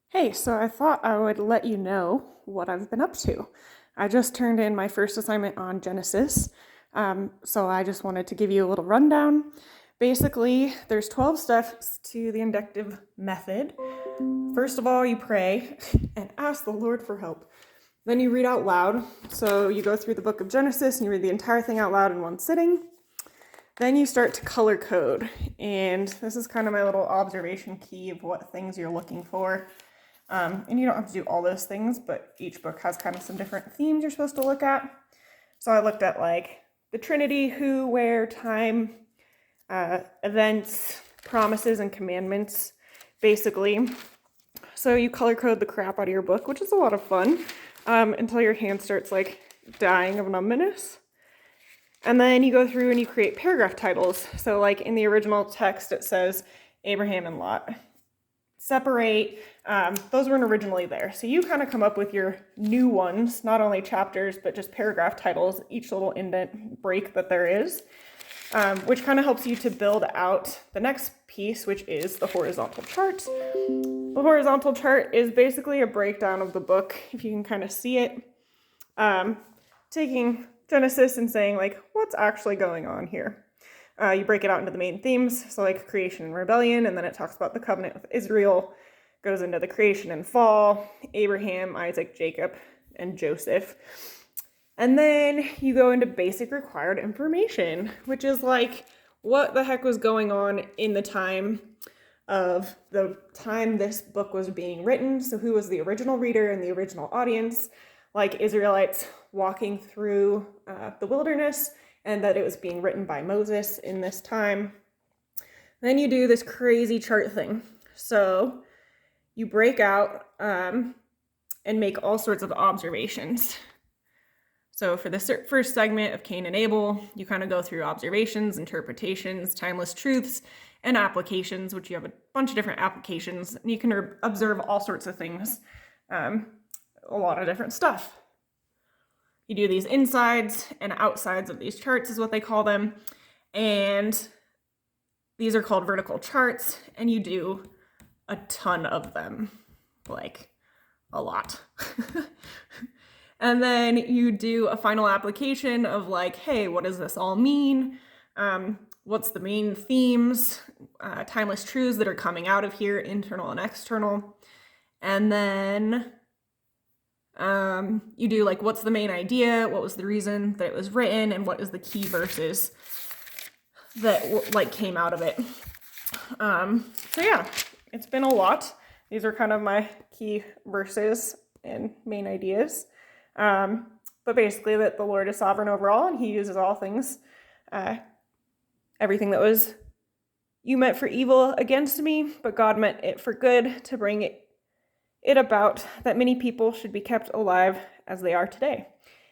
Hey, so I thought I would let you know what I've been up to. I just turned in my first assignment on Genesis, so I just wanted to give you a little rundown. Basically, there's 12 steps to the inductive method. First of all, you pray and ask the Lord for help. Then you read out loud. So you go through the book of Genesis and you read the entire thing out loud in one sitting. Then you start to color code, and this is kind of my little observation key of what things you're looking for. And you don't have to do all those things, but each book has kind of some different themes you're supposed to look at. So I looked at like the Trinity, who, where, time, events, promises, and commandments, basically. So you color code the crap out of your book, which is a lot of fun, until your hand starts like dying of numbness. And then you go through and you create paragraph titles. So like in the original text, it says Abraham and Lot. Separate, those weren't originally there. So you kind of come up with your new ones, not only chapters, but just paragraph titles, each little indent break that there is, which kind of helps you to build out the next piece, which is the horizontal chart. The horizontal chart is basically a breakdown of the book, if you can kind of see it, taking Genesis and saying like, what's actually going on here? You break it out into the main themes, so like creation and rebellion, and then it talks about the covenant with Israel, goes into the creation and fall, Abraham, Isaac, Jacob, and Joseph. And then you go into basic required information, which is like what the heck was going on in the time this book was being written. So who was the original reader and the original audience, like Israelites walking through the wilderness, and that it was being written by Moses in this time. Then you do this crazy chart thing. So you break out and make all sorts of observations. So for the first segment of Cain and Abel, you kind of go through observations, interpretations, timeless truths, and applications, which you have a bunch of different applications. And you can observe all sorts of things, a lot of different stuff. You do these insides and outsides of these charts is what they call them. And these are called vertical charts, and you do a ton of them, like a lot. And then you do a final application of like, hey, what does this all mean? What's the main themes, timeless truths that are coming out of here, internal and external. And then you do like, what's the main idea? What was the reason that it was written? And what is the key verses that like came out of it? So yeah, it's been a lot. These are kind of my key verses and main ideas. But basically that the Lord is sovereign over all and he uses all things. Everything that was you meant for evil against me, but God meant it for good to bring it about that many people should be kept alive as they are today.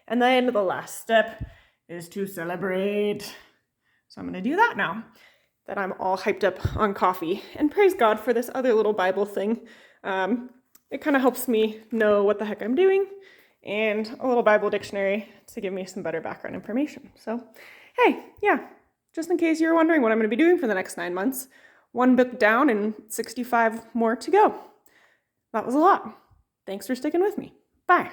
And then the last step is to celebrate. So I'm going to do that now that I'm all hyped up on coffee. And praise God for this other little Bible thing. It kind of helps me know what the heck I'm doing, and a little Bible dictionary to give me some better background information. So, hey, yeah, just in case you're wondering what I'm going to be doing for the next 9 months, 1 book down and 65 more to go. That was a lot. Thanks for sticking with me. Bye.